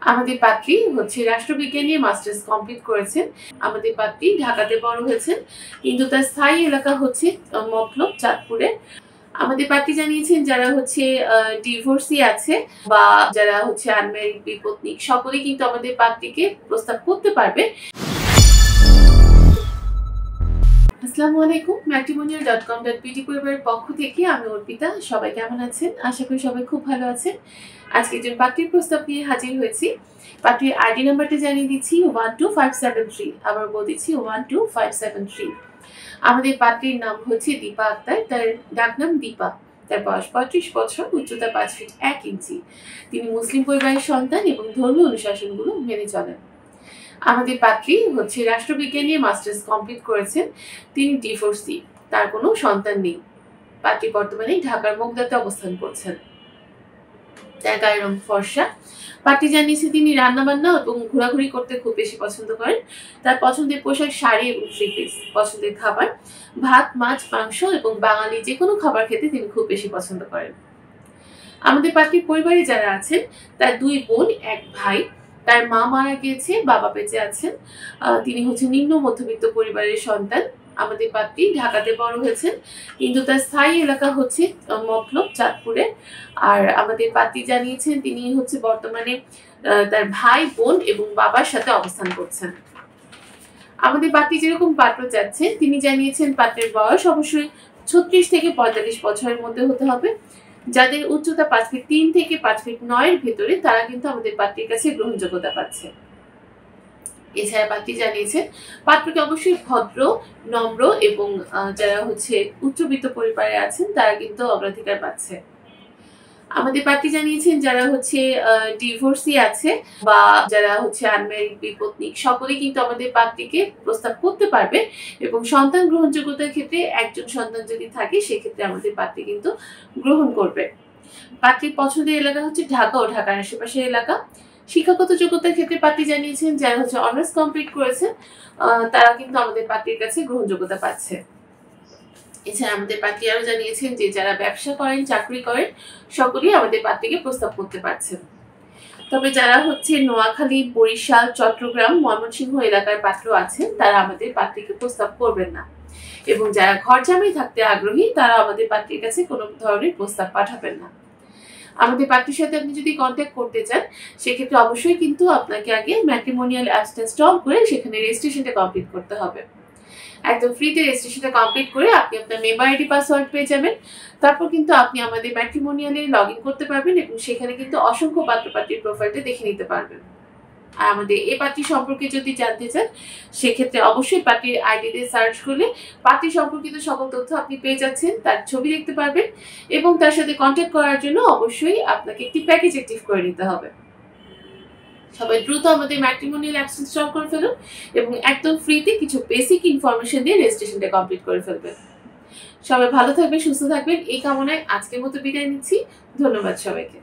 আমাদের পাত্রী রাষ্ট্রবিজ্ঞান নিয়ে মাস্টার্স কমপ্লিট করেছেন। আমাদের পাত্রী ঢাকাতে বড় হয়েছেন, কিন্তু তার স্থায়ী এলাকা মতলব চাঁদপুরে। আমাদের পাত্রী জানিয়েছেন যারা ডিভোর্সি আছে বা যারা আনম্যারিড বিপত্নিক সকলেই কিন্তু আমাদের পাত্রীকে প্রস্তাব করতে পারবে। আসসালামু আলাইকুম, matrimonial.com.pt পরিবারের পক্ষ থেকে আমি অর্পিতা। সবাই কেমন আছেন? আশা করি সবাই খুব ভালো আছেন। আজকে একজন পাত্রীর প্রস্তাব নিয়ে হাজির হয়েছি। পাত্রীর আইডি নাম্বারটা জানিয়ে দিচ্ছি 12573। আবার বলে দিচ্ছি 12573। আমাদের পাত্রীর নাম দীপা আক্তার, তার ডাকনাম দীপা। তার বয়স 35 বছর, উচ্চতা 5 ফিট 1 ইঞ্চি। তিনি মুসলিম পরিবারের সন্তান এবং ধর্মীয় অনুশাসনগুলো মেনে চলেন। আমাদের পাত্রী রাষ্ট্রবিজ্ঞান নিয়ে মাস্টার্স কমপ্লিট করেছেন। তিনি ডিভোর্সি, তার কোনো সন্তান নেই। পাত্রী বর্তমানে ঢাকার মুগদাতে অবস্থান করছেন। তার গায়ের রং ফর্সা। পাত্রী জানিয়েছে তিনি রান্নাবান্না এবং ঘোরাঘুরি করতে খুব বেশি পছন্দ করেন। তার পছন্দের পোশাক শাড়ি এবং থ্রি পিস। পছন্দের খাবার ভাত, মাছ, মাংস এবং বাঙালি যে কোনো খাবার খেতে তিনি খুব বেশি পছন্দ করেন। আমাদের পাত্রীর পরিবারে যারা আছেন তার 2 বোন 1 ভাই। তার মা মারা গিয়েছে, বাবা বেঁচে আছেন। তিনি নিম্ন মধ্যবিত্ত পরিবারের সন্তান। আমাদের পাত্রী ঢাকাতে বড় হয়েছেন, কিন্তু তার স্থায়ী এলাকা মতলব চাঁদপুরে। আর আমাদের পাত্রী জানিয়েছেন তিনি বর্তমানে তার ভাই, বোন এবং বাবার সাথে অবস্থান করছেন। আমাদের পাত্রী যেরকম পাত্র চাচ্ছেন তিনি জানিয়েছেন পাত্রের বয়স অবশ্যই 36 থেকে 45 বছরের মধ্যে হতে হবে। যাদের উচ্চতা 5 ফিট 3 থেকে 5 ফিট 9 এর ভেতরে তারা কিন্তু আমাদের পাত্রীর কাছে গ্রহণযোগ্যতা পাচ্ছে। এছাড়া পাত্রী জানিয়েছেন পাত্রকে অবশ্যই ভদ্র, নম্র এবং যারা উচ্চবিত্ত পরিবারে আছেন তারা কিন্তু অগ্রাধিকার পাচ্ছে। আমাদের পাত্রী জানিয়েছেন যারা ডিভোর্সি আছে বা যারা আনম্যারিড বিপত্নিক সকলেই কিন্তু আমাদের পাত্রীকে প্রস্তাব করতে পারবে এবং সন্তান গ্রহণযোগ্যতার ক্ষেত্রে একজন সন্তান যদি থাকে সেক্ষেত্রে আমাদের পাত্রী কিন্তু গ্রহণ করবে। পাত্রীর পছন্দের এলাকা ঢাকা ও ঢাকার আশেপাশের এলাকা। শিক্ষাগত যোগ্যতার ক্ষেত্রে পাত্রী জানিয়েছেন যারা অনার্স কমপ্লিট করেছেন তারা কিন্তু আমাদের পাত্রীর কাছে গ্রহণযোগ্যতা পাচ্ছে। এছাড়া আমাদের পাত্রী আরো জানিয়েছেন যে যারা ব্যবসা করেন, চাকরি করেন সকলেই আমাদের পাত্রীকে প্রস্তাব করতে পারছেন। তবে যারা নোয়াখালী, বরিশাল, চট্টগ্রাম, ময়মনসিংহ এলাকার পাত্র আছেন তারা আমাদের পাত্রীকে প্রস্তাব করবেন না, এবং যারা ঘর জামাই থাকতে আগ্রহী তারা আমাদের পাত্রীর কাছে কোনো ধরনের প্রস্তাব পাঠাবেন না। আমাদের পাত্রীর সাথে আপনি যদি কন্ট্যাক্ট করতে চান সেক্ষেত্রে অবশ্যই কিন্তু আপনাকে আগে ম্যাট্রিমোনিয়াল অ্যাপসটা ইনস্টল করে সেখানে রেজিস্ট্রেশনটা কমপ্লিট করতে হবে। একদম ফ্রিতে রেজিস্ট্রেশনটা কমপ্লিট করে আপনি আপনার মেম্বার আইডি পাসওয়ার্ড পেয়ে যাবেন। তারপর কিন্তু আপনি আমাদের ম্যাট্রিমোনিয়ালে লগ ইন করতে পারবেন এবং সেখানে কিন্তু অসংখ্য পাত্র-পাত্রীর প্রোফাইলটা দেখে নিতে পারবেন। আর আমাদের এই পাত্রী সম্পর্কে যদি জানতে চান সেক্ষেত্রে অবশ্যই পাত্রীর আইডিতে সার্চ করলে পাত্রী সম্পর্কিত সকল তথ্য আপনি পেয়ে যাচ্ছেন, তার ছবি দেখতে পারবেন এবং তার সাথে কন্ট্যাক্ট করার জন্য অবশ্যই আপনাকে একটি প্যাকেজ অ্যাক্টিভ করে নিতে হবে। সবাই দ্রুত আমাদের ম্যাট্রিমোনিয়াল অ্যাপস ইনস্টল করে ফেলুন এবং একদম ফ্রিতে কিছু বেসিক ইনফরমেশন দিয়ে রেজিস্ট্রেশনটা কমপ্লিট করে ফেলবেন। সবাই ভালো থাকবেন, সুস্থ থাকবেন এই কামনায় আজকের মতো বিদায় নিচ্ছি। ধন্যবাদ সবাইকে।